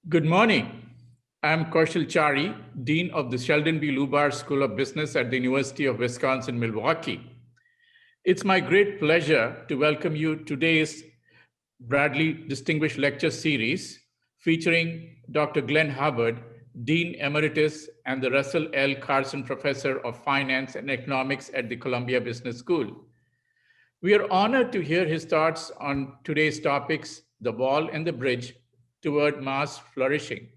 Good morning. I'm Kaushal Chari, Dean of the Sheldon B. Lubar School of Business at the University of Wisconsin-Milwaukee. It's my great pleasure to welcome you to today's Bradley Distinguished Lecture Series featuring Dr. Glenn Hubbard, Dean Emeritus and the Russell L. Carson Professor of Finance and Economics at the Columbia Business School. We are honored to hear his thoughts on today's topics, the wall and the bridge toward mass flourishing.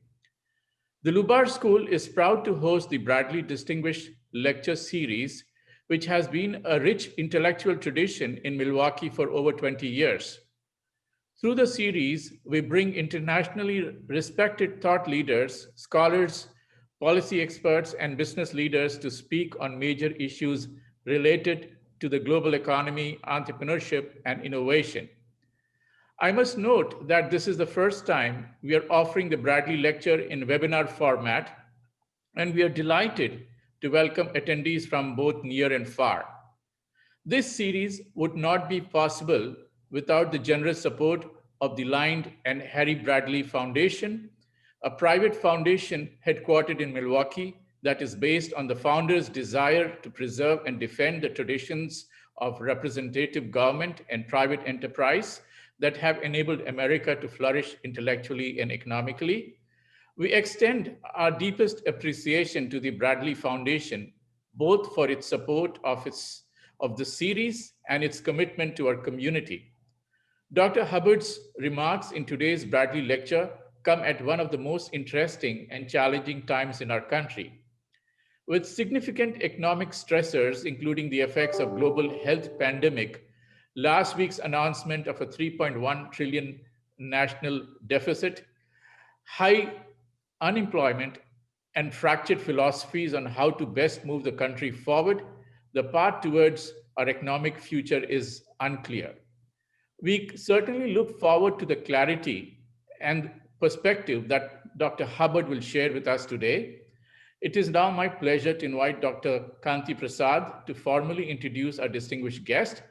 The Lubar School is proud to host the Bradley Distinguished Lecture Series, which has been a rich intellectual tradition in Milwaukee for over 20 years. Through the series, we bring internationally respected thought leaders, scholars, policy experts, and business leaders to speak on major issues related to the global economy, entrepreneurship, and innovation. I must note that this is the first time we are offering the Bradley Lecture in webinar format, and we are delighted to welcome attendees from both near and far. This series would not be possible without the generous support of the Lined and Harry Bradley Foundation, a private foundation headquartered in Milwaukee that is based on the founder's desire to preserve and defend the traditions of representative government and private enterprise that have enabled America to flourish intellectually and economically. We extend our deepest appreciation to the Bradley Foundation, both for its support of the series and its commitment to our community. Dr. Hubbard's remarks in today's Bradley Lecture come at one of the most interesting and challenging times in our country. With significant economic stressors, including the effects of global health pandemic, last week's announcement of a 3.1 trillion national deficit, high unemployment, and fractured philosophies on how to best move the country forward, the path towards our economic future is unclear. We certainly look forward to the clarity and perspective that Dr. Hubbard will share with us today. It is now my pleasure to invite Dr. Kanti Prasad to formally introduce our distinguished guest.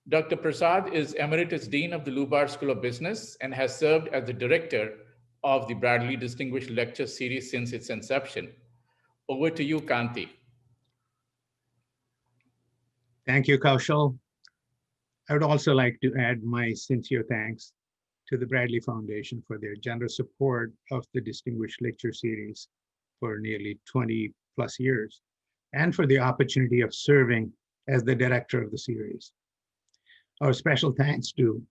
Dr. Prasad is Emeritus Dean of the Lubar School of Business and has served as the director of the Bradley Distinguished Lecture Series since its inception. Over to you, Kanti. Thank you, Kaushal. I would also like to add my sincere thanks to the Bradley Foundation for their generous support of the Distinguished Lecture Series for nearly 20 plus years, and for the opportunity of serving as the director of the series. Our special thanks to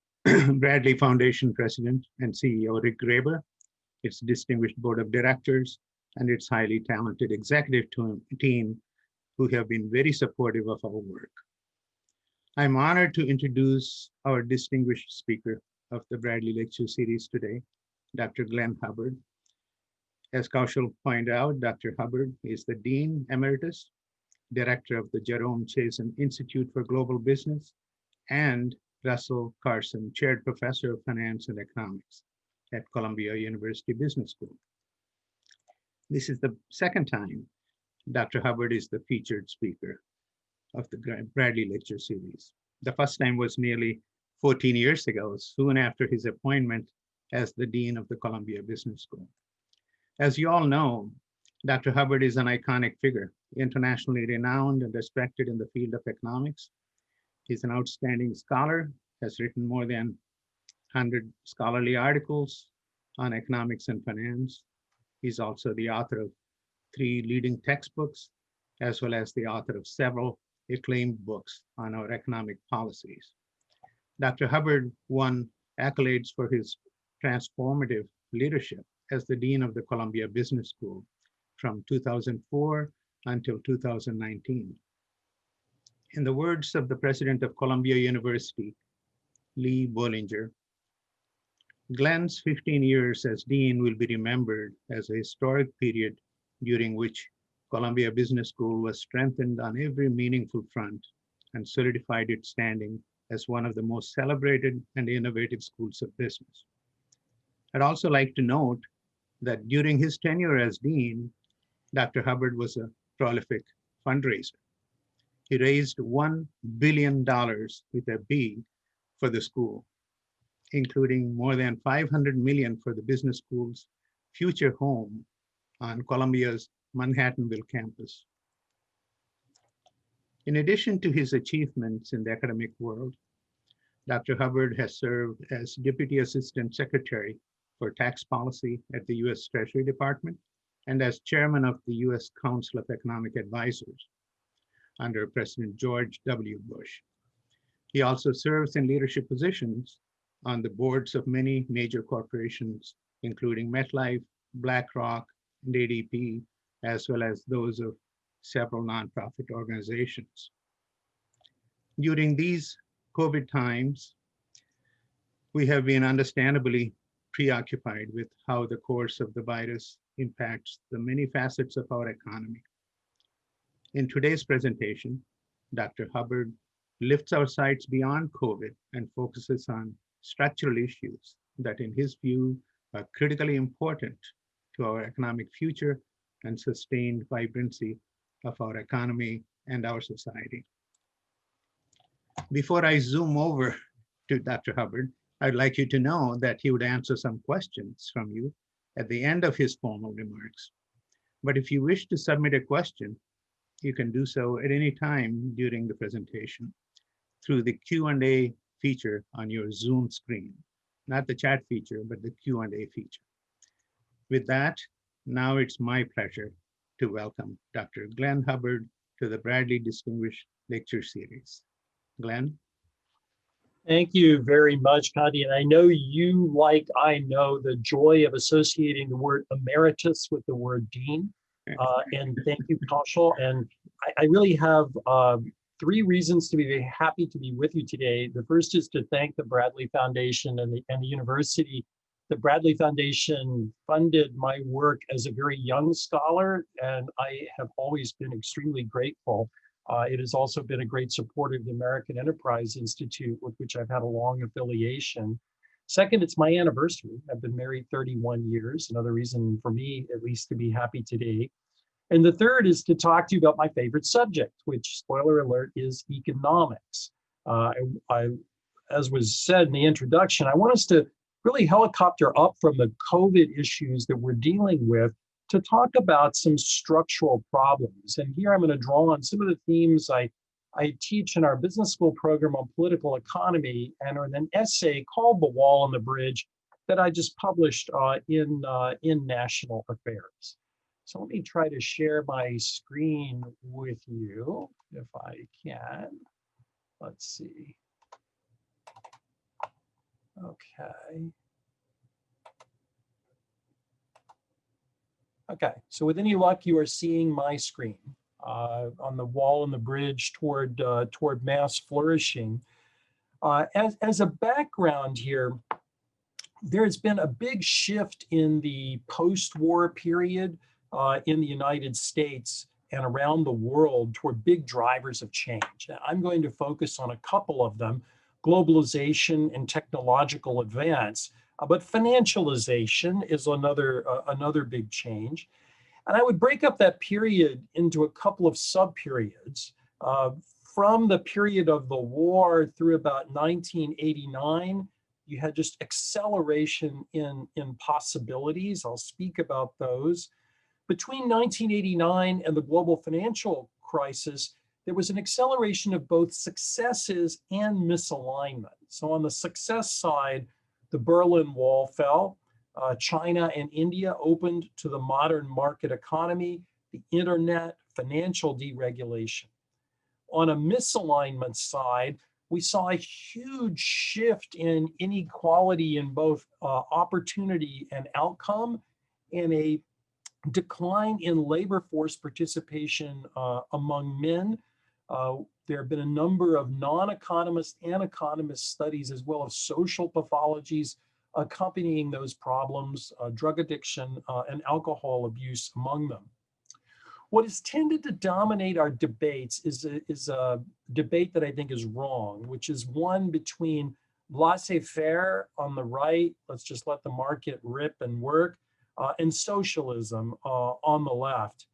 Bradley Foundation President and CEO Rick Graber, its distinguished board of directors, and its highly talented executive team who have been very supportive of our work. I'm honored to introduce our distinguished speaker of the Bradley Lecture Series today, Dr. Glenn Hubbard. As Kaushal pointed out, Dr. Hubbard is the Dean Emeritus, Director of the Jerome Chazen Institute for Global Business, and Russell Carson, Chaired Professor of Finance and Economics at Columbia University Business School. This is the second time Dr. Hubbard is the featured speaker of the Bradley Lecture Series. The first time was nearly 14 years ago, soon after his appointment as the Dean of the Columbia Business School. As you all know, Dr. Hubbard is an iconic figure, internationally renowned and respected in the field of economics. He's an outstanding scholar, has written more than 100 scholarly articles on economics and finance. He's also the author of 3 leading textbooks, as well as the author of several acclaimed books on our economic policies. Dr. Hubbard won accolades for his transformative leadership as the Dean of the Columbia Business School from 2004 until 2019. In the words of the president of Columbia University, Lee Bollinger, Glenn's 15 years as dean will be remembered as a historic period during which Columbia Business School was strengthened on every meaningful front and solidified its standing as one of the most celebrated and innovative schools of business. I'd also like to note that during his tenure as dean, Dr. Hubbard was a prolific fundraiser. He raised $1 billion with a B for the school, including more than $500 million for the business school's future home on Columbia's Manhattanville campus. In addition to his achievements in the academic world, Dr. Hubbard has served as Deputy Assistant Secretary for Tax Policy at the U.S. Treasury Department and as Chairman of the U.S. Council of Economic Advisors under President George W. Bush. He also serves in leadership positions on the boards of many major corporations, including MetLife, BlackRock, and ADP, as well as those of several nonprofit organizations. During these COVID times, we have been understandably preoccupied with how the course of the virus impacts the many facets of our economy. In today's presentation, Dr. Hubbard lifts our sights beyond COVID and focuses on structural issues that, in his view, are critically important to our economic future and sustained vibrancy of our economy and our society. Before I zoom over to Dr. Hubbard, I'd like you to know that he would answer some questions from you at the end of his formal remarks. But if you wish to submit a question, you can do so at any time during the presentation through the Q&A feature on your Zoom screen, not the chat feature, but the Q&A feature. With that, now it's my pleasure to welcome Dr. Glenn Hubbard to the Bradley Distinguished Lecture Series. Glenn? Thank you very much, Kadi. And I know you, like I know, the joy of associating the word emeritus with the word dean. And thank you, Kaushal. And I really have three reasons to be very happy to be with you today. The first is to thank the Bradley Foundation and the university. The Bradley Foundation funded my work as a very young scholar, and I have always been extremely grateful. It has also been a great supporter of the American Enterprise Institute, with which I've had a long affiliation. Second, it's my anniversary. I've been married 31 years, another reason for me, at least, to be happy today. And the third is to talk to you about my favorite subject, which, spoiler alert, is economics. As was said in the introduction, I want us to really helicopter up from the COVID issues that we're dealing with to talk about some structural problems. And here I'm going to draw on some of the themes I teach in our business school program on political economy and in an essay called The Wall and the Bridge that I just published in National Affairs. So let me try to share my screen with you if I can. Let's see. Okay. Okay, so with any luck, you are seeing my screen on the wall and the bridge toward mass flourishing. As a background here, there's been a big shift in the post-war period in the United States and around the world toward big drivers of change. I'm going to focus on a couple of them: globalization and technological advance. But financialization is another big change. And I would break up that period into a couple of sub-periods. From the period of the war through about 1989, you had just acceleration in possibilities. I'll speak about those. Between 1989 and the global financial crisis, there was an acceleration of both successes and misalignment. So on the success side, the Berlin Wall fell. China and India opened to the modern market economy, the internet, financial deregulation. On a misalignment side, we saw a huge shift in inequality in both opportunity and outcome, and a decline in labor force participation among men. There have been a number of non-economist and economist studies, as well as social pathologies accompanying those problems, drug addiction and alcohol abuse among them. What has tended to dominate our debates is a debate that I think is wrong, which is one between laissez-faire on the right, let's just let the market rip and work, and socialism on the left.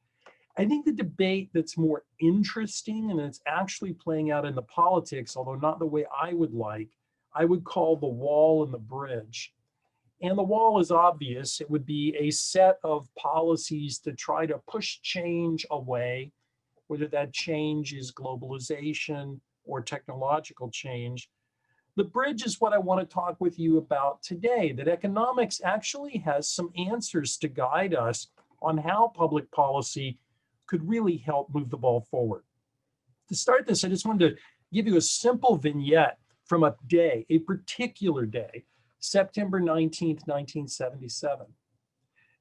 I think the debate that's more interesting and it's actually playing out in the politics, although not the way I would like, I would call the wall and the bridge. And the wall is obvious. It would be a set of policies to try to push change away, whether that change is globalization or technological change. The bridge is what I want to talk with you about today, that economics actually has some answers to guide us on how public policy could really help move the ball forward. To start this, I just wanted to give you a simple vignette from a day, a particular day, September 19th, 1977.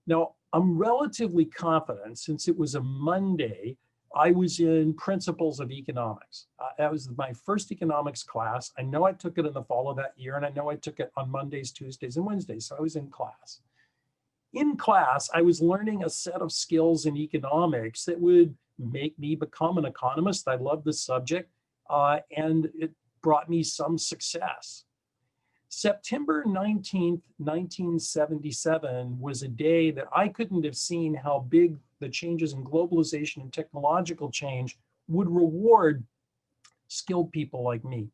Now, I'm relatively confident, since it was a Monday, I was in Principles of Economics. That was my first economics class. I know I took it in the fall of that year, and I know I took it on Mondays, Tuesdays, and Wednesdays, so I was in class. In class, I was learning a set of skills in economics that would make me become an economist. I loved the subject, and it brought me some success. September 19th, 1977 was a day that I couldn't have seen how big the changes in globalization and technological change would reward skilled people like me.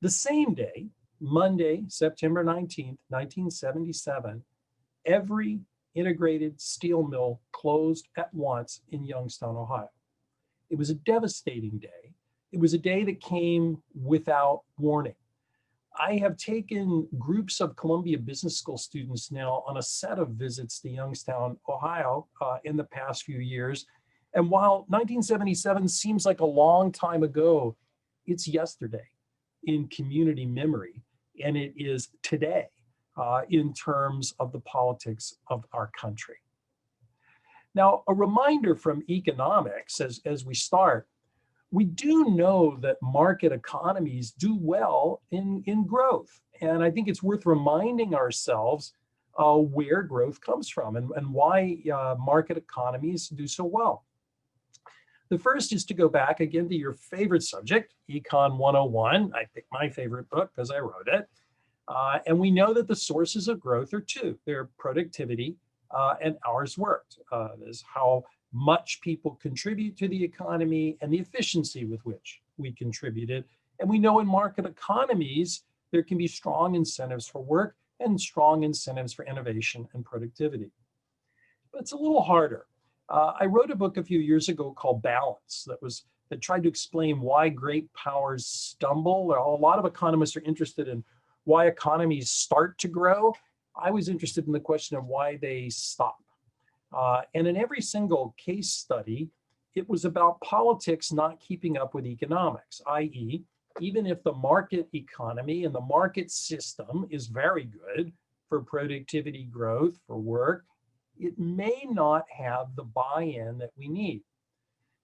The same day, Monday, September 19th, 1977, every integrated steel mill closed at once in Youngstown, Ohio. It was a devastating day. It was a day that came without warning. I have taken groups of Columbia Business School students now on a set of visits to Youngstown, Ohio in the past few years. And while 1977 seems like a long time ago, it's yesterday in community memory, and it is today in terms of the politics of our country. Now, a reminder from economics as we start, we do know that market economies do well in growth. And I think it's worth reminding ourselves where growth comes from and why market economies do so well. The first is to go back again to your favorite subject, Econ 101. I think my favorite book because I wrote it. And we know that the sources of growth are two. They're productivity and hours worked. Is how much people contribute to the economy and the efficiency with which we contributed. And we know in market economies, there can be strong incentives for work and strong incentives for innovation and productivity. But it's a little harder. I wrote a book a few years ago called Balance that tried to explain why great powers stumble. A lot of economists are interested in why economies start to grow. I was interested in the question of why they stop. And in every single case study, it was about politics not keeping up with economics, i.e., even if the market economy and the market system is very good for productivity growth, for work, it may not have the buy-in that we need.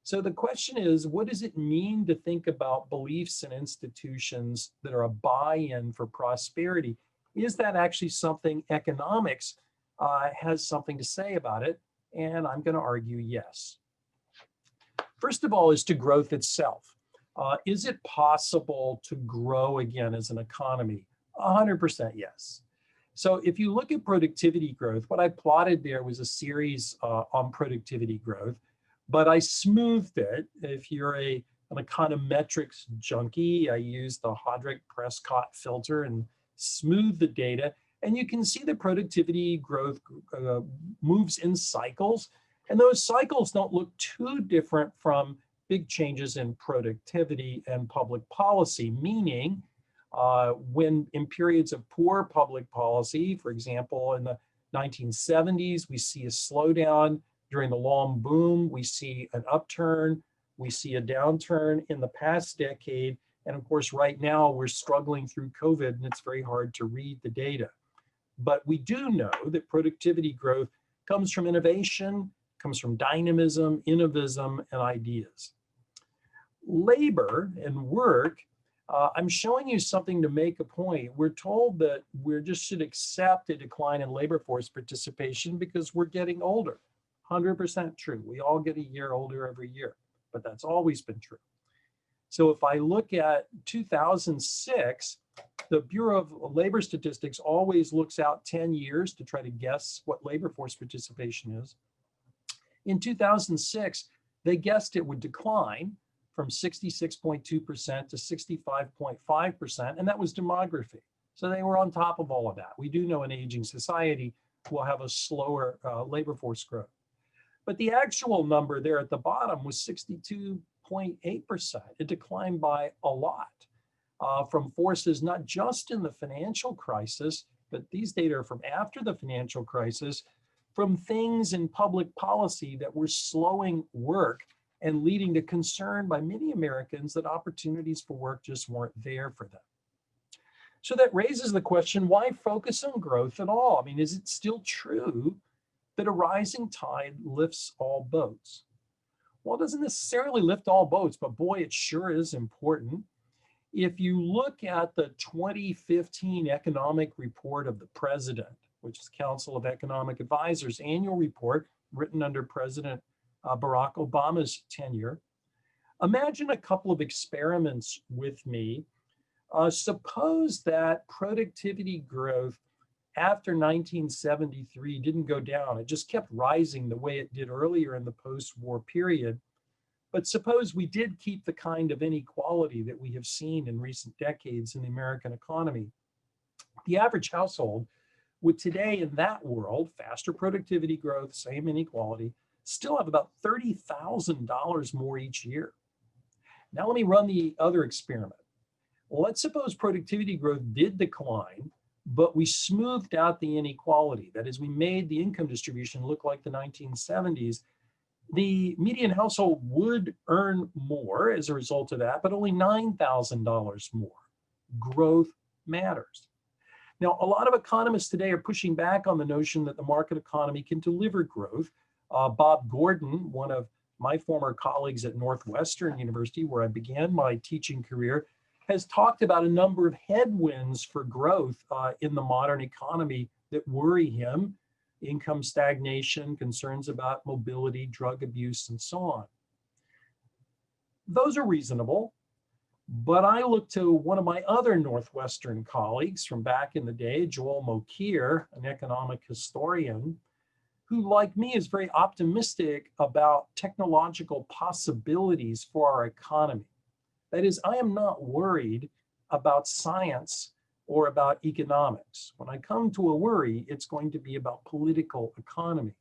So the question is, what does it mean to think about beliefs and institutions that are a buy-in for prosperity? Is that actually something economics has something to say about it? And I'm going to argue yes. First of all is to growth itself. Is it possible to grow again as an economy? 100% yes. So if you look at productivity growth, what I plotted there was a series on productivity growth, but I smoothed it. If you're an econometrics junkie, I used the Hodrick-Prescott filter and smoothed the data. And you can see the productivity growth moves in cycles. And those cycles don't look too different from big changes in productivity and public policy, meaning when in periods of poor public policy, for example, in the 1970s, we see a slowdown. During the long boom, we see an upturn. We see a downturn in the past decade. And of course, right now, we're struggling through COVID, and it's very hard to read the data. But we do know that productivity growth comes from innovation, comes from dynamism, innovism, and ideas. Labor and work, I'm showing you something to make a point. We're told that we just should accept a decline in labor force participation because we're getting older. 100% true. We all get a year older every year, but that's always been true. So if I look at 2006, the Bureau of Labor Statistics always looks out 10 years to try to guess what labor force participation is. In 2006, they guessed it would decline from 66.2% to 65.5%, and that was demography. So they were on top of all of that. We do know an aging society will have a slower labor force growth. But the actual number there at the bottom was 62.8%. It declined by a lot from forces not just in the financial crisis, but these data are from after the financial crisis, from things in public policy that were slowing work and leading to concern by many Americans that opportunities for work just weren't there for them. So that raises the question, why focus on growth at all? I mean, is it still true that a rising tide lifts all boats? Well, it doesn't necessarily lift all boats, but boy, it sure is important. If you look at the 2015 economic report of the president, which is Council of Economic Advisors annual report written under President Barack Obama's tenure, imagine a couple of experiments with me. Suppose that productivity growth after 1973 didn't go down. It just kept rising the way it did earlier in the post-war period. But suppose we did keep the kind of inequality that we have seen in recent decades in the American economy. The average household would today in that world, faster productivity growth, same inequality, still have about $30,000 more each year. Now let me run the other experiment. Well, let's suppose productivity growth did decline, but we smoothed out the inequality. That is, we made the income distribution look like the 1970s. The median household would earn more as a result of that, but only $9,000 more. Growth matters. Now, a lot of economists today are pushing back on the notion that the market economy can deliver growth. Bob Gordon, one of my former colleagues at Northwestern University, where I began my teaching career, has talked about a number of headwinds for growth in the modern economy that worry him: income stagnation, concerns about mobility, drug abuse, and so on. Those are reasonable, but I look to one of my other Northwestern colleagues from back in the day, Joel Mokyr, an economic historian, who, like me, is very optimistic about technological possibilities for our economy. That is, I am not worried about science or about economics. When I come to a worry, it's going to be about political economy.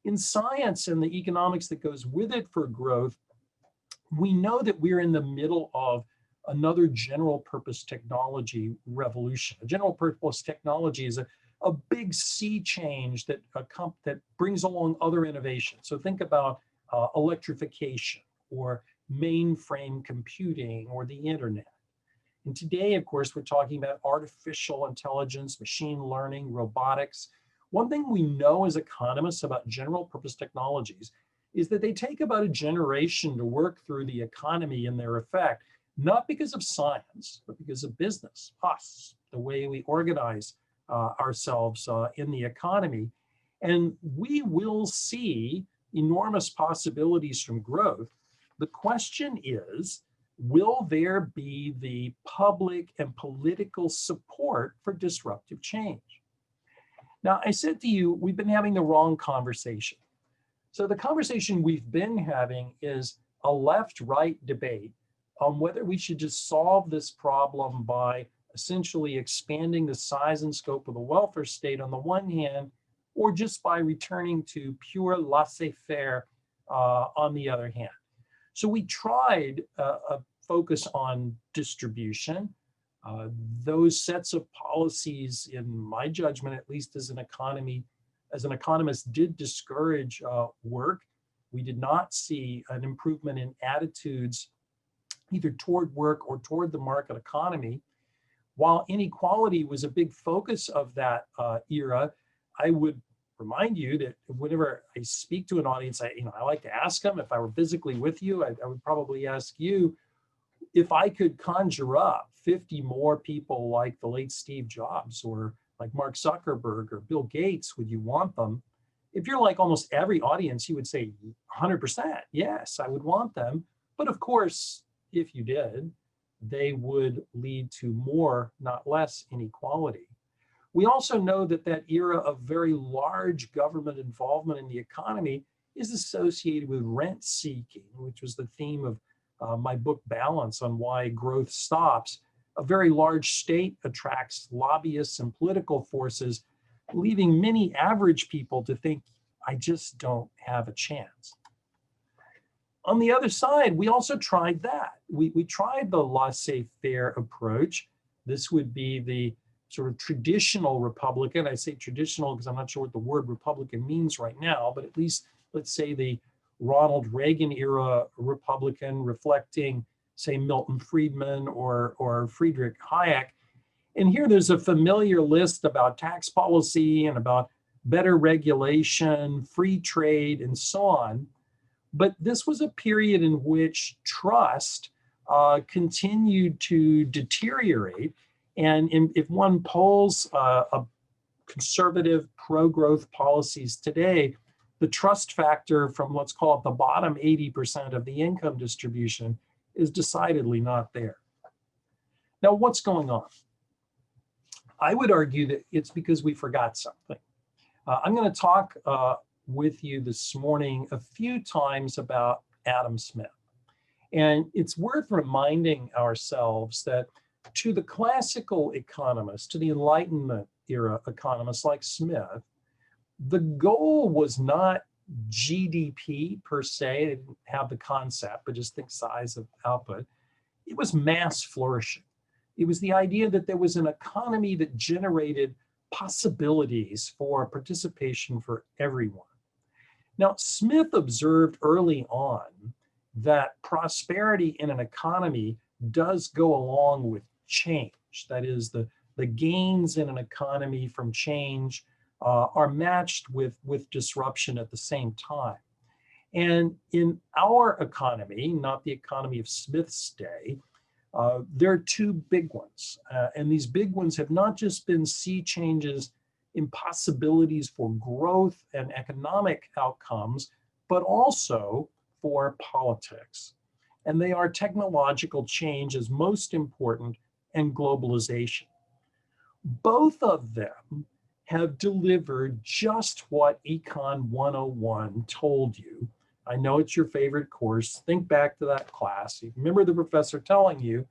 In science and the economics that goes with it for growth, we know that we're in the middle of another general purpose technology revolution. A general purpose technology is a big sea change that brings along other innovations. So think about electrification or mainframe computing or the internet. And today, of course, we're talking about artificial intelligence, machine learning, robotics. One thing we know as economists about general purpose technologies is that they take about a generation to work through the economy and their effect, not because of science, but because of business, us, the way we organize ourselves in the economy. And we will see enormous possibilities from growth. The question is, will there be the public and political support for disruptive change? Now, I said to you, we've been having the wrong conversation. So the conversation we've been having is a left-right debate on whether we should just solve this problem by essentially expanding the size and scope of the welfare state on the one hand, or just by returning to pure laissez-faire on the other hand. So we tried a focus on distribution. Those sets of policies, in my judgment, at least as an economist, did discourage work. We did not see an improvement in attitudes either toward work or toward the market economy. While inequality was a big focus of that era, I would remind you that whenever I speak to an audience, I like to ask them, if I were physically with you, I would probably ask you, if I could conjure up 50 more people like the late Steve Jobs or like Mark Zuckerberg or Bill Gates, would you want them? If you're like almost every audience, you would say 100%, yes, I would want them. But of course, if you did, they would lead to more, not less, inequality. We also know that that era of very large government involvement in the economy is associated with rent seeking, which was the theme of my book Balance on Why Growth Stops. a very large state attracts lobbyists and political forces, leaving many average people to think, I just don't have a chance. On the other side, we also tried that. We tried the laissez-faire approach. This would be the sort of traditional Republican. I say traditional because I'm not sure what the word Republican means right now, but at least let's say the Ronald Reagan era Republican reflecting, say, Milton Friedman or Friedrich Hayek. And here there's a familiar list about tax policy and about better regulation, free trade, and so on. But this was a period in which trust continued to deteriorate. And if one polls conservative pro-growth policies today, the trust factor from let's call it the bottom 80% of the income distribution is decidedly not there. Now, what's going on? I would argue that it's because we forgot something. I'm going to talk with you this morning a few times about Adam Smith. And it's worth reminding ourselves that to the classical economists, to the Enlightenment era economists like Smith, the goal was not GDP per se. They didn't have the concept, but just think size of output. It was mass flourishing. It was the idea that there was an economy that generated possibilities for participation for everyone. Now, Smith observed early on that prosperity in an economy does go along with change. That is, the gains in an economy from change are matched with disruption at the same time. And in our economy, not the economy of Smith's day, there are two big ones. And these big ones have not just been sea changes in possibilities for growth and economic outcomes, but also for politics. And they are technological change as most important and globalization. Both of them have delivered just what Econ 101 told you. I know it's your favorite course. Think back to that class. You remember the professor telling you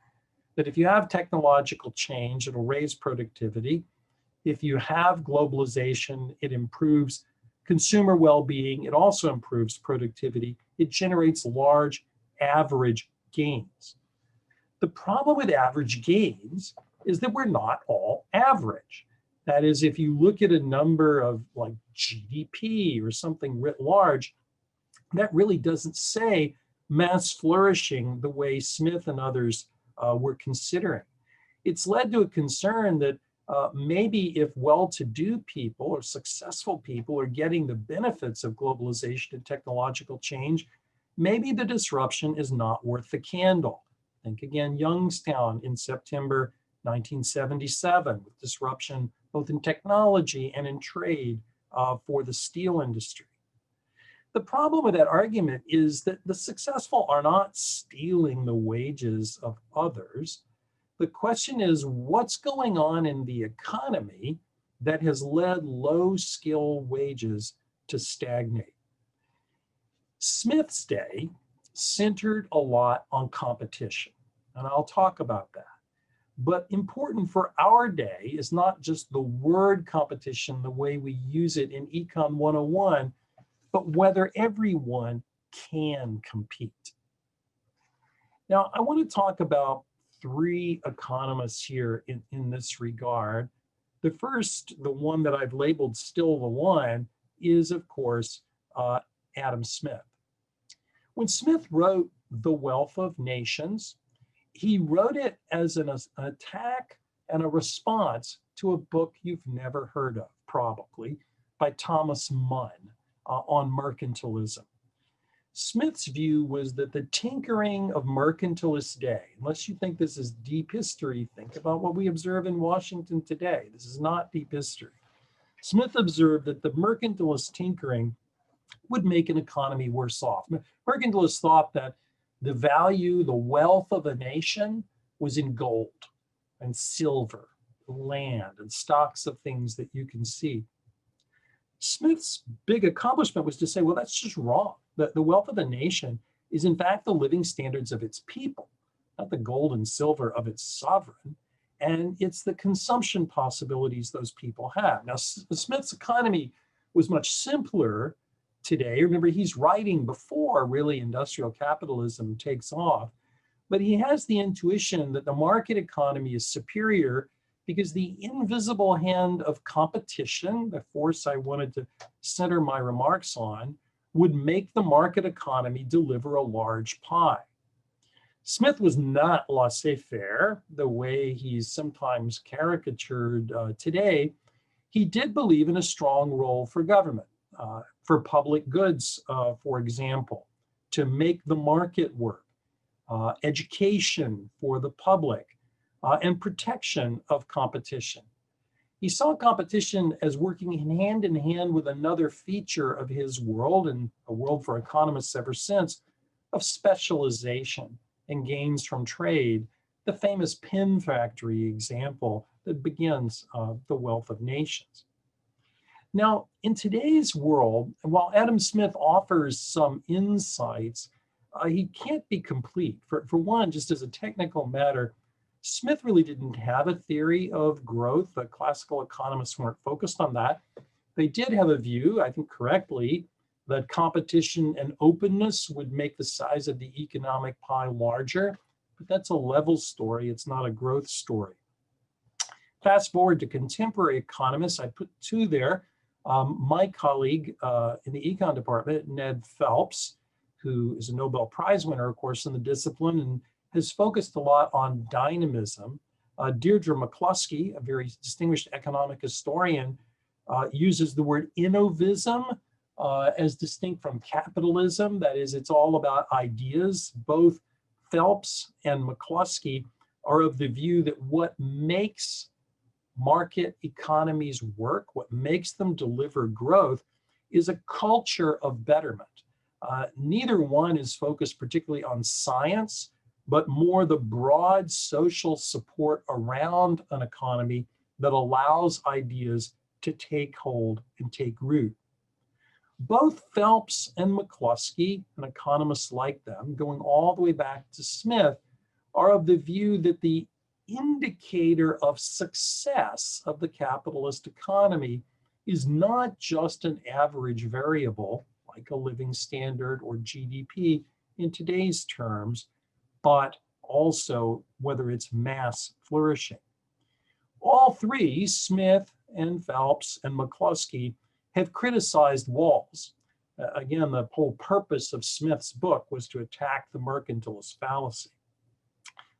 that if you have technological change, it'll raise productivity. If you have globalization, it improves consumer well-being. It also improves productivity. It generates large average gains. The problem with average gains is that we're not all average. That is, if you look at a number of like GDP or something writ large, that really doesn't say mass flourishing the way Smith and others were considering. It's led to a concern that maybe if well-to-do people or successful people are getting the benefits of globalization and technological change, maybe the disruption is not worth the candle. Think again, Youngstown in September 1977, with disruption both in technology and in trade for the steel industry. The problem with that argument is that the successful are not stealing the wages of others. The question is, what's going on in the economy that has led low-skill wages to stagnate? Smith's day centered a lot on competition, and I'll talk about that. But important for our day is not just the word competition, the way we use it in Econ 101, but whether everyone can compete. Now, I want to talk about three economists here in this regard. The first, the one that I've labeled still the one, is, of course, Adam Smith. When Smith wrote The Wealth of Nations, he wrote it as an attack and a response to a book you've never heard of, probably, by Thomas Munn on mercantilism. Smith's view was that the tinkering of mercantilist day, unless you think this is deep history, think about what we observe in Washington today. This is not deep history. Smith observed that the mercantilist tinkering would make an economy worse off. Mercantilists thought that the value, the wealth of a nation was in gold and silver, land, and stocks of things that you can see. Smith's big accomplishment was to say, well, that's just wrong. The wealth of a nation is in fact the living standards of its people. not the gold and silver of its sovereign, and it's the consumption possibilities those people have. Now, Smith's economy was much simpler today. Remember, he's writing before really industrial capitalism takes off, but he has the intuition that the market economy is superior because the invisible hand of competition, the force I wanted to center my remarks on, would make the market economy deliver a large pie. Smith was not laissez-faire the way he's sometimes caricatured today. He did believe in a strong role for government, for public goods, for example, to make the market work, education for the public, and protection of competition. He saw competition as working hand in hand with another feature of his world, and a world for economists ever since, of specialization and gains from trade, the famous pin factory example that begins the wealth of nations. Now, in today's world, while Adam Smith offers some insights, he can't be complete. For one, just as a technical matter, Smith really didn't have a theory of growth. The classical economists weren't focused on that. They did have a view, I think correctly, that competition and openness would make the size of the economic pie larger, but that's a level story, it's not a growth story. Fast forward to contemporary economists, I put two there. My colleague in the econ department, Ned Phelps, who is a Nobel Prize winner, of course, in the discipline, and has focused a lot on dynamism. Deirdre McCluskey, a very distinguished economic historian, uses the word innovism as distinct from capitalism. That is, it's all about ideas. Both Phelps and McCluskey are of the view that what makes market economies work, what makes them deliver growth, is a culture of betterment. Neither one is focused particularly on science, but more the broad social support around an economy that allows ideas to take hold and take root. Both Phelps and McCluskey, and economists like them, going all the way back to Smith, are of the view that the indicator of success of the capitalist economy is not just an average variable, like a living standard or GDP in today's terms, but also whether it's mass flourishing. All three, Smith and Phelps and McCluskey, have criticized walls. Again, the whole purpose of Smith's book was to attack the mercantilist fallacy.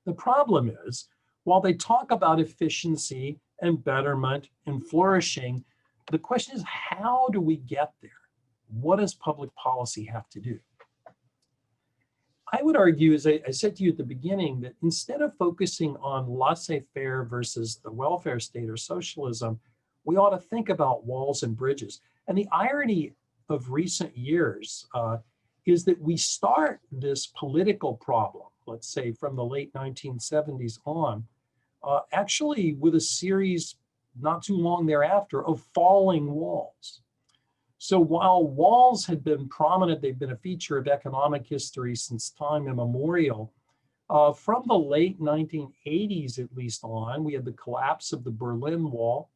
The problem is, while they talk about efficiency and betterment and flourishing, the question is, how do we get there? What does public policy have to do? I would argue, as I said to you at the beginning, that instead of focusing on laissez-faire versus the welfare state or socialism, we ought to think about walls and bridges. And the irony of recent years is that we start this political problem, let's say from the late 1970s on, actually with a series not too long thereafter of falling walls. So while walls had been prominent, they've been a feature of economic history since time immemorial. From the late 1980s, at least on, we had the collapse of the Berlin Wall,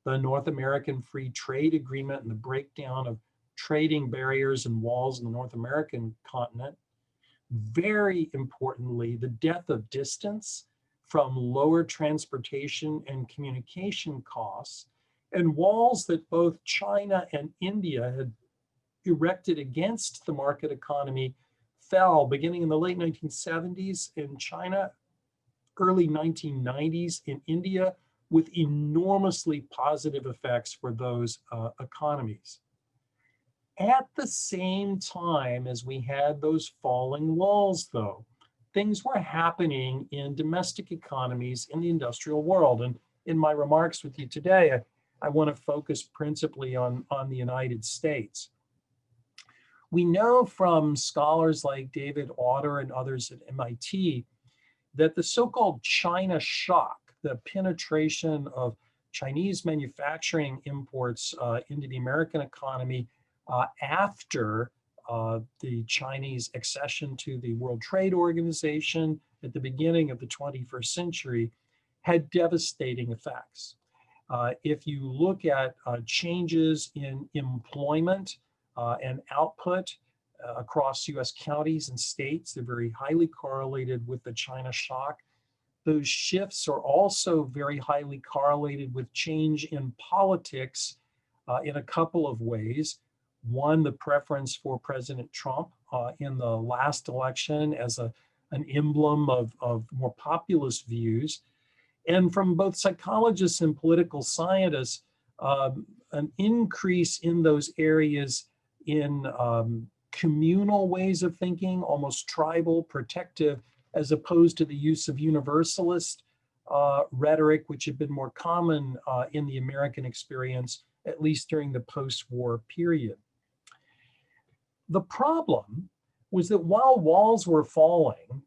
the North American Free Trade Agreement, and the breakdown of trading barriers and walls in the North American continent. Very importantly, the death of distance from lower transportation and communication costs, and walls that both China and India had erected against the market economy fell beginning in the late 1970s in China, early 1990s in India, with enormously positive effects for those economies. At the same time as we had those falling walls, though, things were happening in domestic economies in the industrial world. And in my remarks with you today, I want to focus principally on the United States. We know from scholars like David Autor and others at MIT that the so-called China shock, the penetration of Chinese manufacturing imports into the American economy after the Chinese accession to the World Trade Organization at the beginning of the 21st century had devastating effects. If you look at changes in employment and output across US counties and states, they're very highly correlated with the China shock. Those shifts are also very highly correlated with change in politics in a couple of ways. One, the preference for President Trump in the last election as an emblem of more populist views. And from both psychologists and political scientists, an increase in those areas in communal ways of thinking, almost tribal, protective, as opposed to the use of universalist rhetoric, which had been more common in the American experience, at least during the post-war period. The problem was that while walls were falling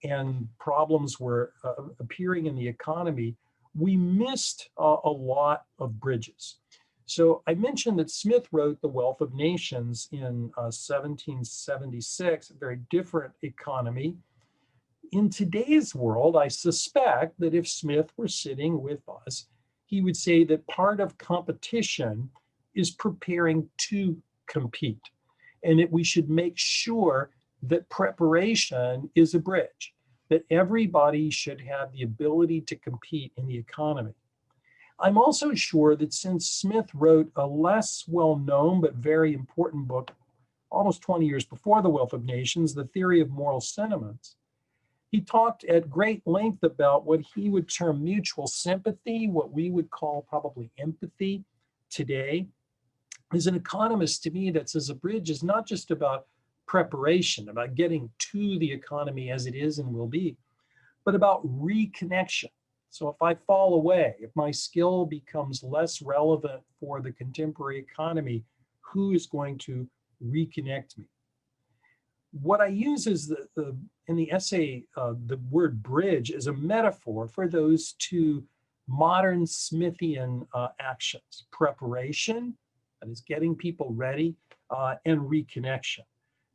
and problems were appearing in the economy, we missed a lot of bridges. So I mentioned that Smith wrote The Wealth of Nations in 1776, a very different economy. In today's world, I suspect that if Smith were sitting with us, he would say that part of competition is preparing to compete, and that we should make sure that preparation is a bridge, that everybody should have the ability to compete in the economy. I'm also sure that since Smith wrote a less well-known but very important book almost 20 years before The Wealth of Nations, The Theory of Moral Sentiments, he talked at great length about what he would term mutual sympathy, what we would call probably empathy today. As an economist, to me, that says a bridge is not just about preparation, about getting to the economy as it is and will be, but about reconnection. So if I fall away, if my skill becomes less relevant for the contemporary economy, who is going to reconnect me? What I use is in the essay, the word bridge is a metaphor for those two modern Smithian actions: preparation, that is getting people ready, and reconnection.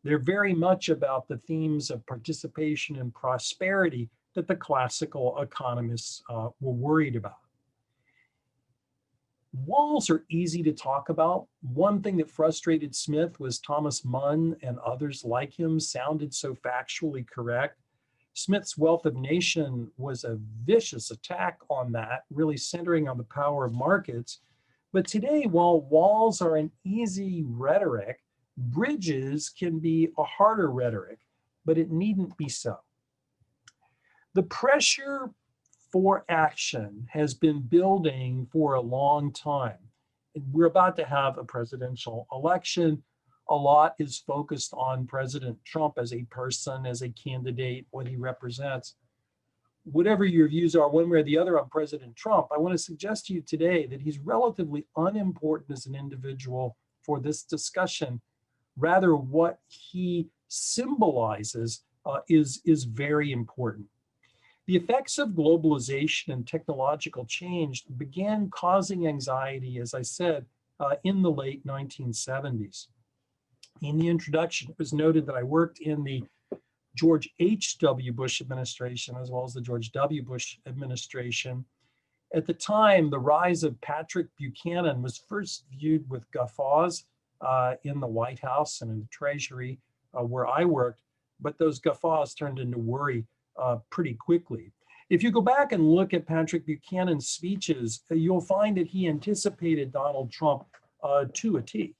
They're very much about the themes of participation and prosperity that the classical economists were worried about. Walls are easy to talk about. One thing that frustrated Smith was Thomas Munn and others like him sounded so factually correct. Smith's Wealth of Nation was a vicious attack on that, really centering on the power of markets. But today, while walls are an easy rhetoric, bridges can be a harder rhetoric, but it needn't be so. The pressure for action has been building for a long time. We're about to have a presidential election. A lot is focused on President Trump as a person, as a candidate, what he represents. Whatever your views are one way or the other on President Trump, I want to suggest to you today that he's relatively unimportant as an individual for this discussion. Rather, what he symbolizes is very important. The effects of globalization and technological change began causing anxiety, as I said, in the late 1970s. In the introduction, it was noted that I worked in the George H.W. Bush administration as well as the George W. Bush administration. At the time, the rise of Patrick Buchanan was first viewed with guffaws in the White House and in the Treasury where I worked, but those guffaws turned into worry pretty quickly. If you go back and look at Patrick Buchanan's speeches, you'll find that he anticipated Donald Trump to a T,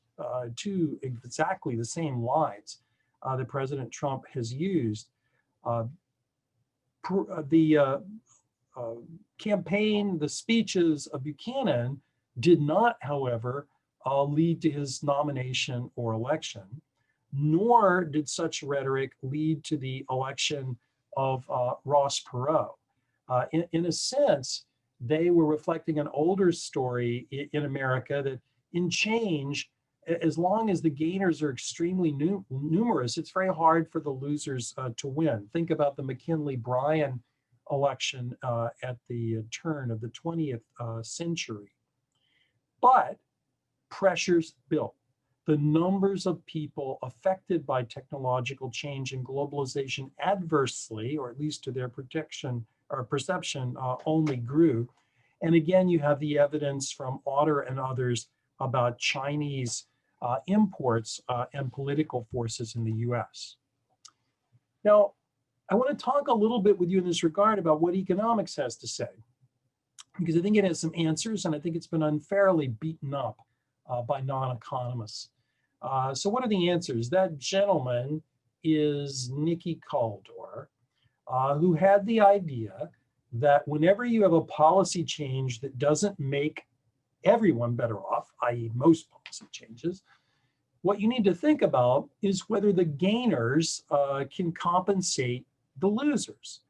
to exactly the same lines that President Trump has used. The campaign, the speeches of Buchanan did not, however, lead to his nomination or election, nor did such rhetoric lead to the election of Ross Perot. In a sense, they were reflecting an older story in America that in change, as long as the gainers are extremely numerous, it's very hard for the losers to win. Think about the McKinley-Bryan election at the turn of the 20th century. But pressures built. the numbers of people affected by technological change and globalization adversely, or at least to their protection or perception, only grew. And again, you have the evidence from Otter and others about Chinese imports and political forces in the US. Now, I want to talk a little bit with you in this regard about what economics has to say, because I think it has some answers, and I think it's been unfairly beaten up by non-economists. So what are the answers? That gentleman is Nicky Kaldor, who had the idea that whenever you have a policy change that doesn't make everyone better off, i.e. most policy changes, what you need to think about is whether the gainers can compensate the losers.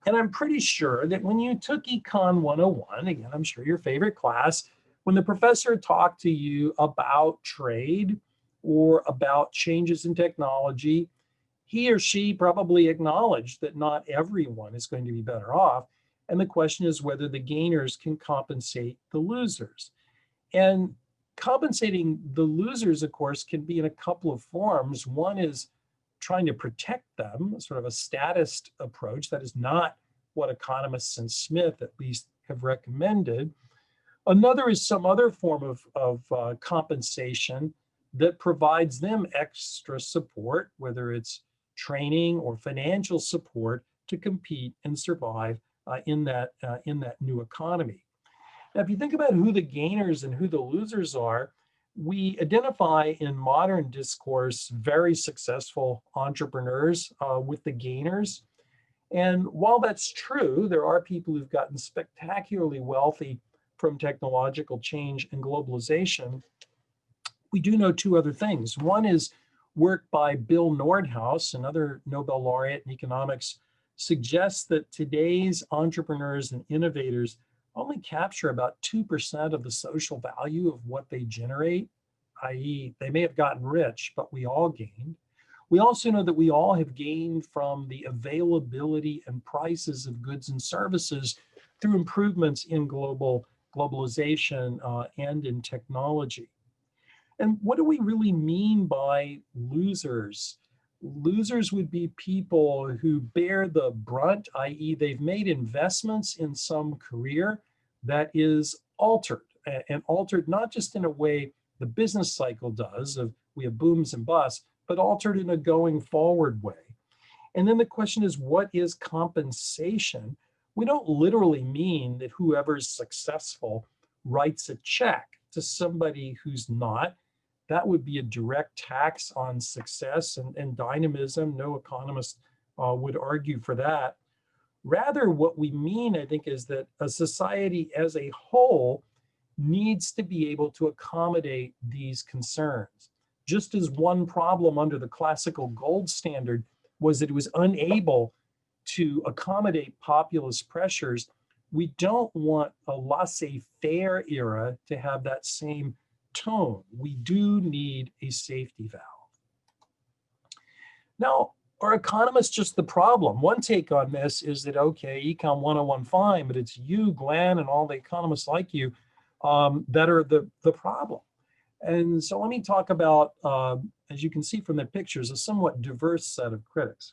And I'm pretty sure that when you took Econ 101, again, I'm sure your favorite class, when the professor talked to you about trade or about changes in technology, he or she probably acknowledged that not everyone is going to be better off. And the question is whether the gainers can compensate the losers. And compensating the losers, of course, can be in a couple of forms. One is trying to protect them, sort of a statist approach. That is not what economists and Smith, at least, have recommended. Another is some other form of compensation that provides them extra support, whether it's training or financial support to compete and survive in that new economy. Now, if you think about who the gainers and who the losers are, we identify in modern discourse very successful entrepreneurs with the gainers. And while that's true, there are people who've gotten spectacularly wealthy from technological change and globalization. We do know two other things. One is work by Bill Nordhaus, another Nobel laureate in economics, suggests that today's entrepreneurs and innovators only capture about 2% of the social value of what they generate, i.e. they may have gotten rich, but we all gained. We also know that we all have gained from the availability and prices of goods and services through improvements in globalization and in technology. And what do we really mean by losers? Losers would be people who bear the brunt, i.e. they've made investments in some career that is altered, and altered not just in a way the business cycle does, of we have booms and busts, but altered in a going forward way. And then the question is, what is compensation? We don't literally mean that whoever's successful writes a check to somebody who's not. That would be a direct tax on success and dynamism. No economist would argue for that. Rather, what we mean, I think, is that a society as a whole needs to be able to accommodate these concerns. Just as one problem under the classical gold standard was that it was unable to accommodate populist pressures, we don't want a laissez-faire era to have that same tone. We do need a safety valve. Now, are economists just the problem? One take on this is that, okay, Econ 101 fine, but it's you, Glenn, and all the economists like you that are the problem. And so let me talk about, as you can see from the pictures, a somewhat diverse set of critics.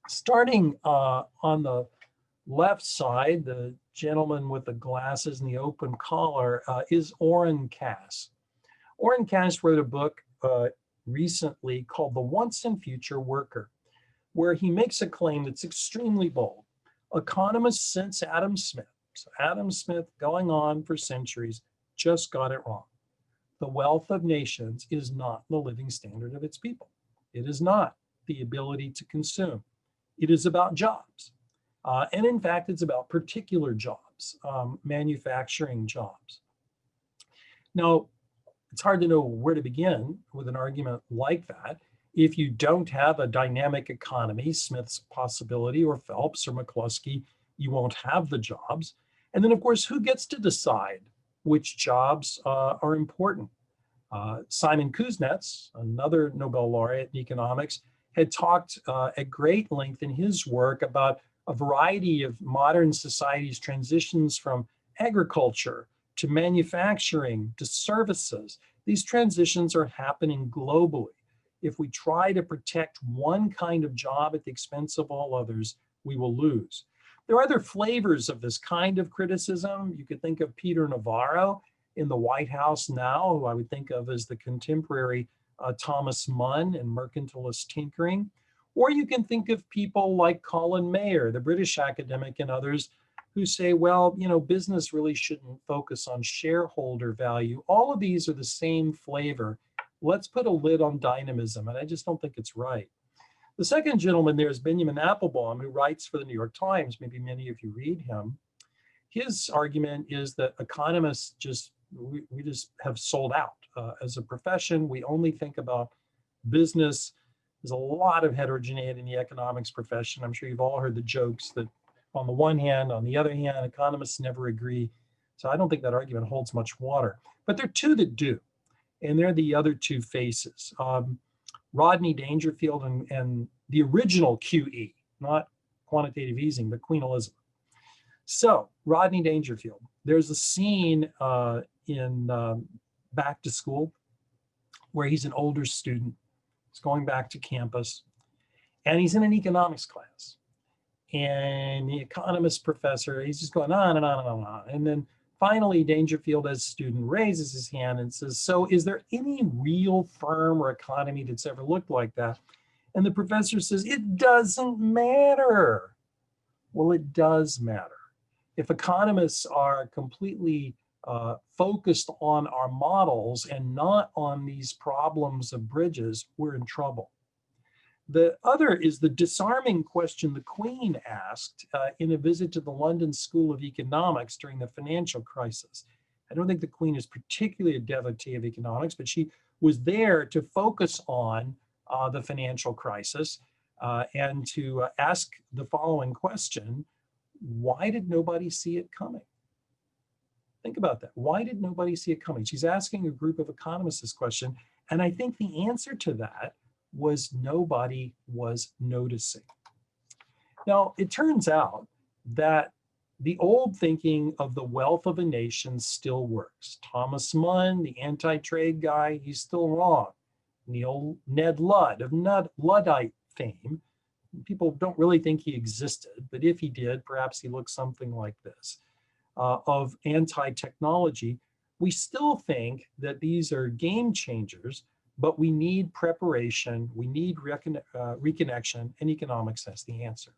Starting on the left side, the gentleman with the glasses and the open collar is Oren Cass. Oren Cass wrote a book recently called The Once and Future Worker, where he makes a claim that's extremely bold. Economists since Adam Smith, so Adam Smith going on for centuries, just got it wrong. The wealth of nations is not the living standard of its people. It is not the ability to consume. It is about jobs. And in fact, it's about particular jobs, manufacturing jobs. Now, it's hard to know where to begin with an argument like that if you don't have a dynamic economy, Smith's possibility, or Phelps or McCluskey, you won't have the jobs. And then, of course, who gets to decide which jobs are important? Simon Kuznets, another Nobel laureate in economics, had talked at great length in his work about a variety of modern societies' transitions from agriculture to manufacturing to services These transitions are happening globally. If we try to protect one kind of job at the expense of all others, we will lose. There are other flavors of this kind of criticism. You could think of Peter Navarro in the White House now, who I would think of as the contemporary Thomas Munn and mercantilist tinkering. Or you can think of people like Colin Mayer, the British academic, and others who say, well, business really shouldn't focus on shareholder value. All of these are the same flavor. Let's put a lid on dynamism, and I just don't think it's right. The second gentleman there is Benjamin Applebaum, who writes for the New York Times. Maybe many of you read him. His argument is that economists we just have sold out. As a profession, we only think about business. There's a lot of heterogeneity in the economics profession. I'm sure you've all heard the jokes that on the one hand, on the other hand, economists never agree. So I don't think that argument holds much water. But there are two that do, and they're the other two faces. Rodney Dangerfield and the original QE, not quantitative easing, but Queen Elizabeth. So Rodney Dangerfield, there's a scene in Back to School where he's an older student. He's going back to campus, and he's in an economics class. And the economist professor, he's just going on and on and on and on. And then finally, Dangerfield, as a student, raises his hand and says, so is there any real firm or economy that's ever looked like that? And the professor says, it doesn't matter. Well, it does matter. If economists are completely focused on our models and not on these problems of bridges, we're in trouble. The other is the disarming question the Queen asked in a visit to the London School of Economics during the financial crisis. I don't think the Queen is particularly a devotee of economics, but she was there to focus on the financial crisis and to ask the following question: why did nobody see it coming? Think about that. Why did nobody see it coming? She's asking a group of economists this question, and I think the answer to that was nobody was noticing. Now, it turns out that the old thinking of the wealth of a nation still works. Thomas Munn, the anti-trade guy, he's still wrong. Ned Ludd of Luddite fame, people don't really think he existed, but if he did, perhaps he looked something like this, of anti-technology. We still think that these are game changers, but we need preparation, we need reconnection, and economics has the answer.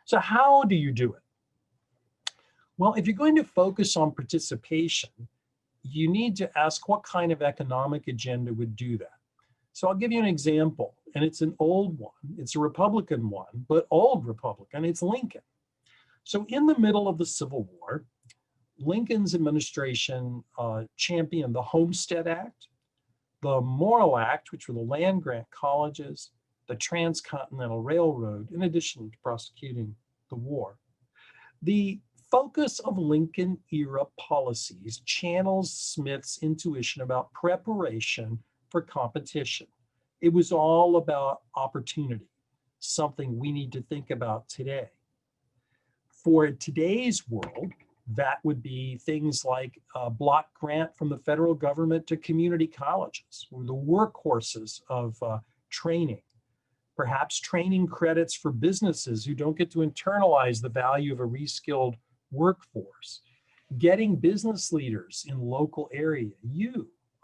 So how do you do it? Well, if you're going to focus on participation, you need to ask what kind of economic agenda would do that. So I'll give you an example, and it's an old one. It's a Republican one, but old Republican. It's Lincoln. So in the middle of the Civil War, Lincoln's administration championed the Homestead Act, the Morrill Act, which were the land grant colleges, the Transcontinental Railroad, in addition to prosecuting the war. The focus of Lincoln-era policies channels Smith's intuition about preparation for competition. It was all about opportunity, something we need to think about today. For today's world, that would be things like a block grant from the federal government to community colleges, or the workhorses of training. Perhaps training credits for businesses who don't get to internalize the value of a reskilled workforce. Getting business leaders in local area,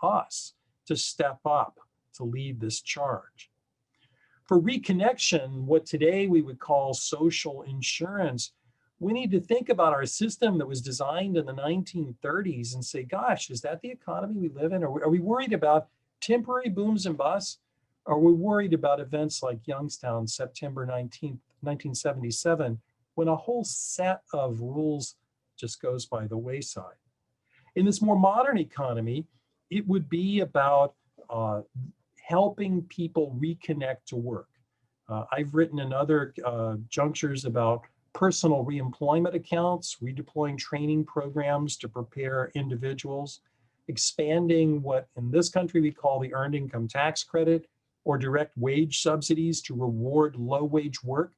us, to step up to lead this charge. For reconnection, what today we would call social insurance, we need to think about our system that was designed in the 1930s and say, gosh, is that the economy we live in? Are we worried about temporary booms and busts? Are we worried about events like Youngstown, September 19th, 1977, when a whole set of rules just goes by the wayside? In this more modern economy, it would be about helping people reconnect to work. I've written in other junctures about personal reemployment accounts, redeploying training programs to prepare individuals, expanding what in this country we call the earned income tax credit, or direct wage subsidies to reward low wage work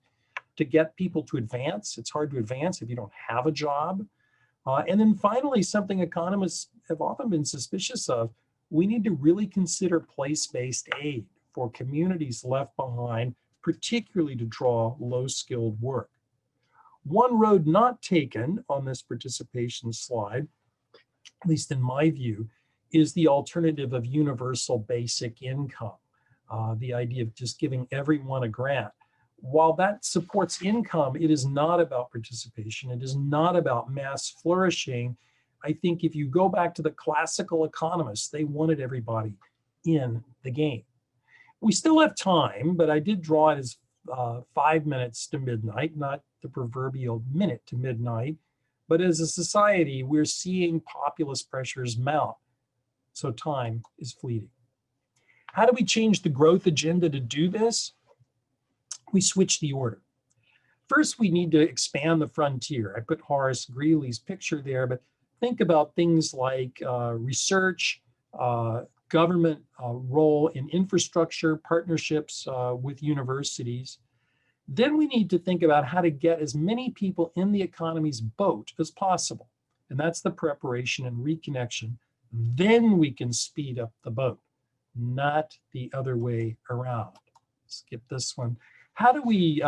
to get people to advance. It's hard to advance if you don't have a job. And then finally, something economists have often been suspicious of, we need to really consider place-based aid for communities left behind, particularly to draw low-skilled work. One road not taken on this participation slide, at least in my view, is the alternative of universal basic income, the idea of just giving everyone a grant. While that supports income, it is not about participation. It is not about mass flourishing. I think if you go back to the classical economists, they wanted everybody in the game. We still have time, but I did draw it as 5 minutes to midnight, not the proverbial minute to midnight. But as a society, we're seeing populist pressures mount. So time is fleeting. How do we change the growth agenda to do this? We switch the order. First, we need to expand the frontier. I put Horace Greeley's picture there, but think about things like research, government role in infrastructure, partnerships with universities. Then we need to think about how to get as many people in the economy's boat as possible. And that's the preparation and reconnection. Then we can speed up the boat, not the other way around. Skip this one. How do we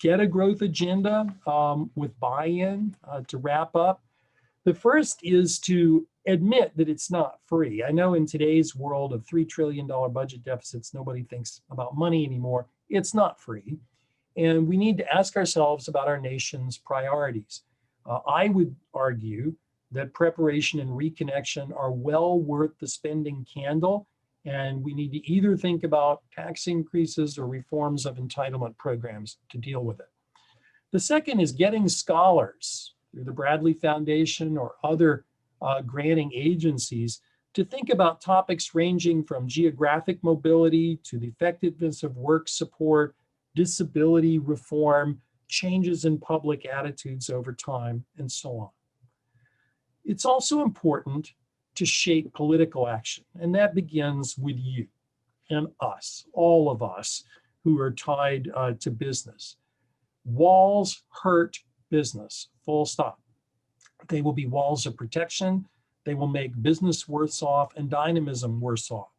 get a growth agenda with buy-in to wrap up? The first is to admit that it's not free. I know in today's world of $3 trillion budget deficits, nobody thinks about money anymore. It's not free. And we need to ask ourselves about our nation's priorities. I would argue that preparation and reconnection are well worth the spending candle, and we need to either think about tax increases or reforms of entitlement programs to deal with it. The second is getting scholars through the Bradley Foundation or other granting agencies to think about topics ranging from geographic mobility to the effectiveness of work support, disability reform, changes in public attitudes over time, and so on. It's also important to shape political action, and that begins with you and us, all of us who are tied to business. Walls hurt business, full stop. They will be walls of protection. They will make business worse off and dynamism worse off.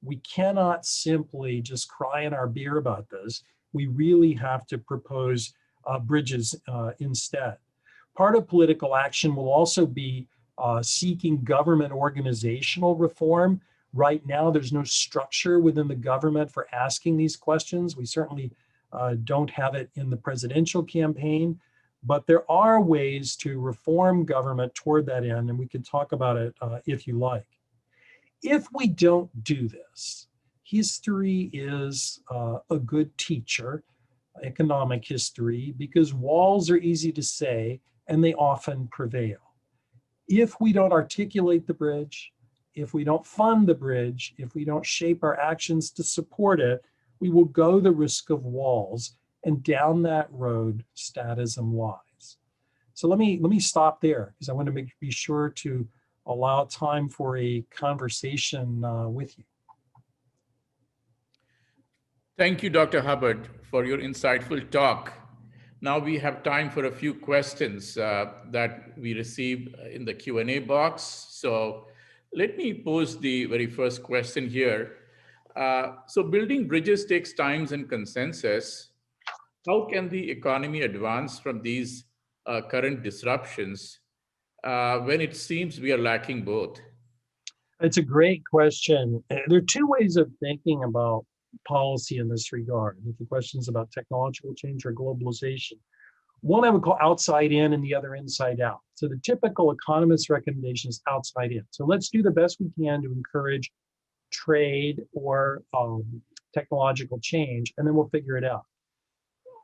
We cannot simply just cry in our beer about this. We really have to propose bridges instead. Part of political action will also be seeking government organizational reform. Right now, there's no structure within the government for asking these questions. We certainly don't have it in the presidential campaign, but there are ways to reform government toward that end, and we can talk about it if you like. If we don't do this, history is a good teacher, economic history, because walls are easy to say and they often prevail. If we don't articulate the bridge, if we don't fund the bridge, if we don't shape our actions to support it, we will go the risk of walls, and down that road, statism lies. So let me stop there because I want to be sure to allow time for a conversation with you. Thank you, Dr. Hubbard, for your insightful talk. Now we have time for a few questions that we received in the Q&A box. So let me pose the very first question here. So building bridges takes time and consensus. How can the economy advance from these current disruptions when it seems we are lacking both? It's a great question. There are two ways of thinking about policy in this regard. If the question is about technological change or globalization. One I would call outside in and the other inside out. So the typical economist recommendation is outside in. So let's do the best we can to encourage trade or technological change, and then we'll figure it out.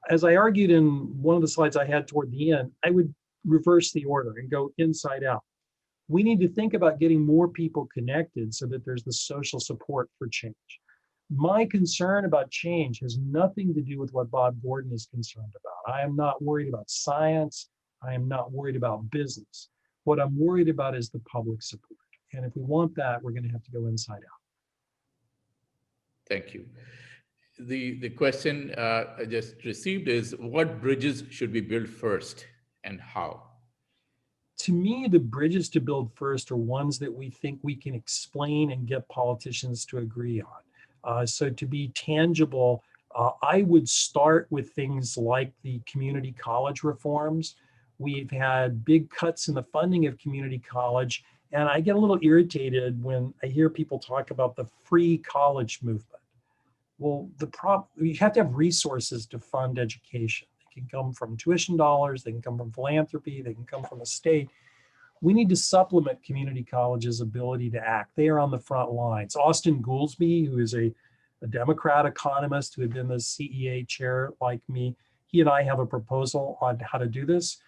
As I argued in one of the slides I had toward the end, I would reverse the order and go inside out. We need to think about getting more people connected so that there's the social support for change. My concern about change has nothing to do with what Bob Gordon is concerned about. I am not worried about science. I am not worried about business. What I'm worried about is the public support. And if we want that, we're going to have to go inside out. Thank you. The question I just received is, what bridges should we build first and how? To me, the bridges to build first are ones that we think we can explain and get politicians to agree on. So to be tangible, I would start with things like the community college reforms. We've had big cuts in the funding of community college, and I get a little irritated when I hear people talk about the free college movement. Well, you have to have resources to fund education. They can come from tuition dollars, they can come from philanthropy, they can come from the state. We need to supplement community colleges' ability to act. They are on the front lines. Austin Goolsbee, who is a Democrat economist who had been the CEA chair like me, he and I have a proposal on how to do this.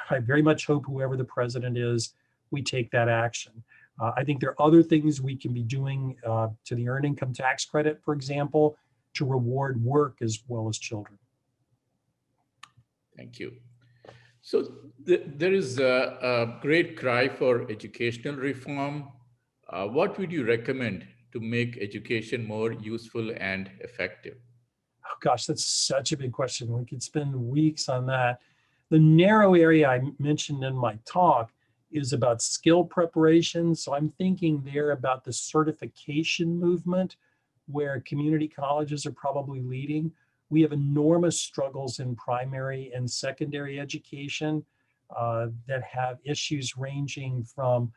I very much hope whoever the president is, we take that action. I think there are other things we can be doing to the earned income tax credit, for example, to reward work as well as children. Thank you. So there is a great cry for educational reform. What would you recommend to make education more useful and effective? Oh gosh, that's such a big question. We could spend weeks on that. The narrow area I mentioned in my talk is about skill preparation. So I'm thinking there about the certification movement where community colleges are probably leading. We have enormous struggles in primary and secondary education that have issues ranging from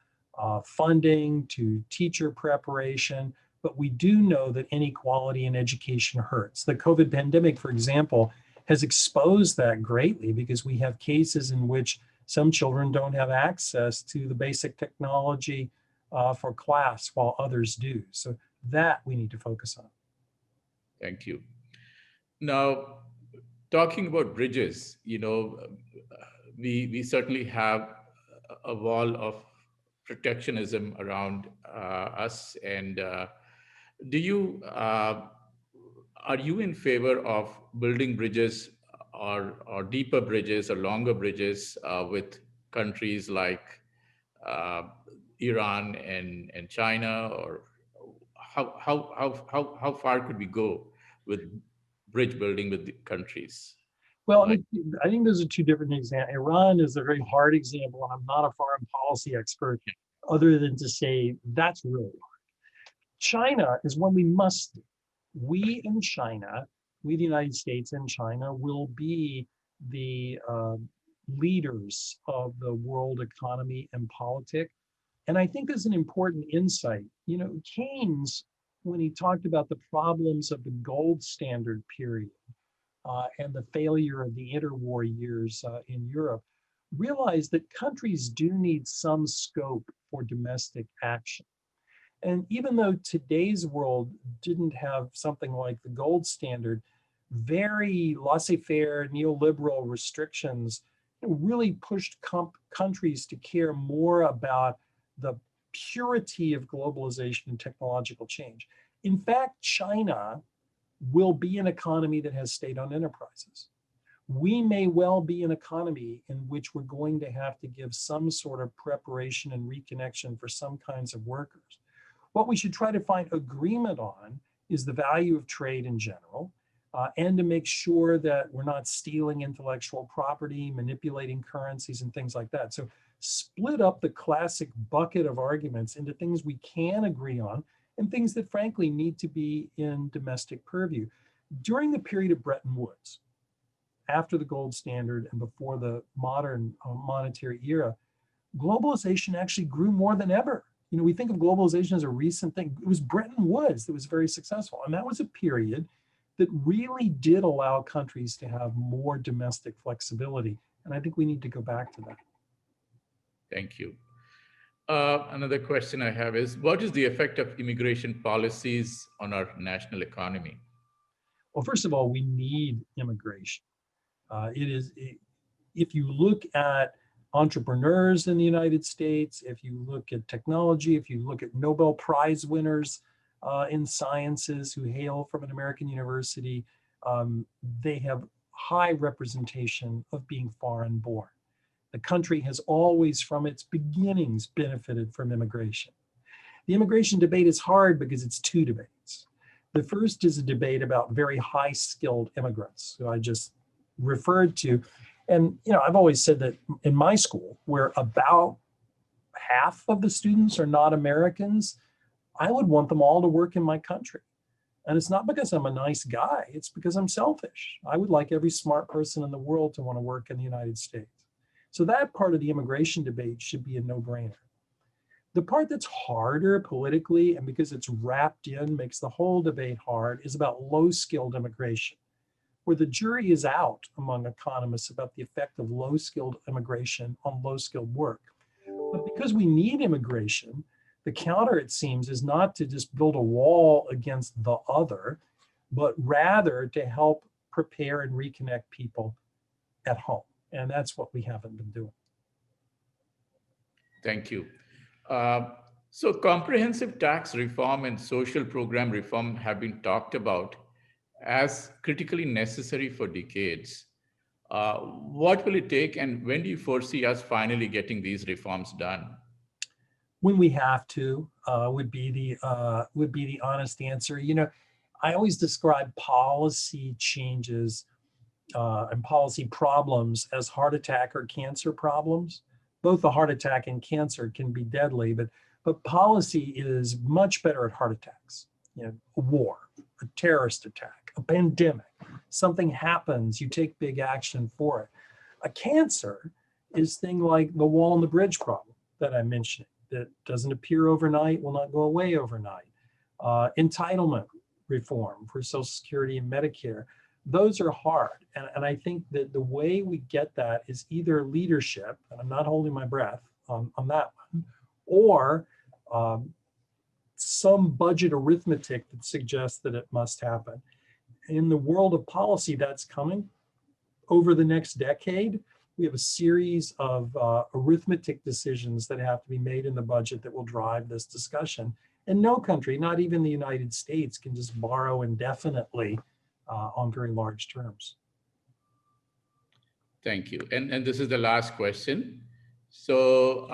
funding to teacher preparation, but we do know that inequality in education hurts. The COVID pandemic, for example, has exposed that greatly because we have cases in which some children don't have access to the basic technology for class while others do. So that we need to focus on. Thank you. Now, talking about bridges, we certainly have a wall of protectionism around us. And are you in favor of building bridges or deeper bridges or longer bridges with countries like Iran and China? Or how far could we go with bridge building with the countries? Well, I think those are two different examples. Iran is a very hard example, and I'm not a foreign policy expert, other than to say that's really hard. China is one we must do. We in China, we the United States and China will be the leaders of the world economy and politics. And I think there's an important insight. Keynes, when he talked about the problems of the gold standard period, and the failure of the interwar years in Europe, realized that countries do need some scope for domestic action. And even though today's world didn't have something like the gold standard, very laissez-faire neoliberal restrictions really pushed countries to care more about the purity of globalization and technological change. In fact, China will be an economy that has state-owned enterprises. We may well be an economy in which we're going to have to give some sort of preparation and reconnection for some kinds of workers. What we should try to find agreement on is the value of trade in general, and to make sure that we're not stealing intellectual property, manipulating currencies, and things like that. So split up the classic bucket of arguments into things we can agree on and things that frankly need to be in domestic purview. During the period of Bretton Woods, after the gold standard and before the modern monetary era, globalization actually grew more than ever. We think of globalization as a recent thing. It was Bretton Woods that was very successful. And that was a period that really did allow countries to have more domestic flexibility. And I think we need to go back to that. Thank you. Another question I have is, what is the effect of immigration policies on our national economy? Well, first of all, we need immigration. If you look at entrepreneurs in the United States, if you look at technology, if you look at Nobel Prize winners in sciences who hail from an American university, they have high representation of being foreign born. The country has always, from its beginnings, benefited from immigration. The immigration debate is hard because it's two debates. The first is a debate about very high-skilled immigrants, who I just referred to, And, I've always said that in my school, where about half of the students are not Americans, I would want them all to work in my country. And it's not because I'm a nice guy, it's because I'm selfish. I would like every smart person in the world to want to work in the United States. So that part of the immigration debate should be a no-brainer. The part that's harder politically, and because it's wrapped in, makes the whole debate hard, is about low-skilled immigration, where the jury is out among economists about the effect of low-skilled immigration on low-skilled work. But because we need immigration, the counter, it seems, is not to just build a wall against the other, but rather to help prepare and reconnect people at home. And that's what we haven't been doing. Thank you. So comprehensive tax reform and social program reform have been talked about as critically necessary for decades. What will it take, and when do you foresee us finally getting these reforms done? When we have to, would be the honest answer. I always describe policy changes and policy problems as heart attack or cancer problems. Both the heart attack and cancer can be deadly, but policy is much better at heart attacks. A war, a terrorist attack, a pandemic, something happens, you take big action for it. A cancer is thing like the wall and the bridge problem that I'm mentioning, that doesn't appear overnight, will not go away overnight. Entitlement reform for Social Security and Medicare, those are hard. And I think that the way we get that is either leadership, and I'm not holding my breath on that one, or some budget arithmetic that suggests that it must happen. In the world of policy, that's coming. Over the next decade, we have a series of arithmetic decisions that have to be made in the budget that will drive this discussion. And no country, not even the United States, can just borrow indefinitely on very large terms. Thank you. And this is the last question. So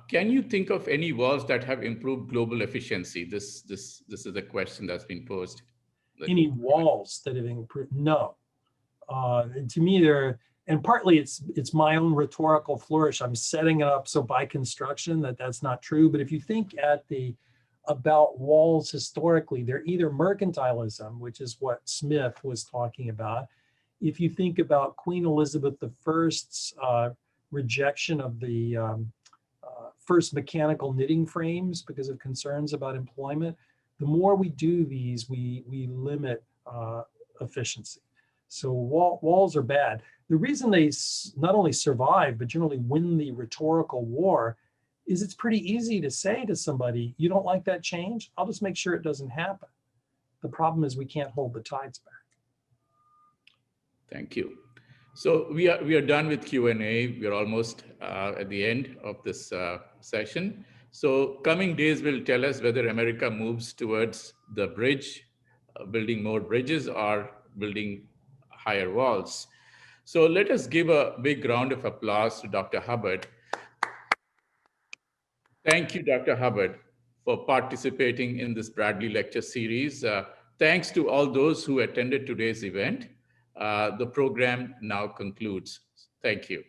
can you think of any walls that have improved global efficiency? This is a question that's been posed. Any walls that have improved? No. To me, and partly it's my own rhetorical flourish. I'm setting it up so by construction that's not true. But if you think about walls historically, they're either mercantilism, which is what Smith was talking about. If you think about Queen Elizabeth I's rejection of the first mechanical knitting frames because of concerns about employment, the more we do these, we limit efficiency. So walls are bad. The reason they not only survive, but generally win the rhetorical war is it's pretty easy to say to somebody, you don't like that change? I'll just make sure it doesn't happen. The problem is we can't hold the tides back. Thank you. So we are done with Q&A. We're almost at the end of this session. So coming days will tell us whether America moves towards the bridge, building more bridges, or building higher walls. So let us give a big round of applause to Dr. Hubbard. Thank you, Dr. Hubbard, for participating in this Bradley Lecture Series. Thanks to all those who attended today's event. The program now concludes. Thank you.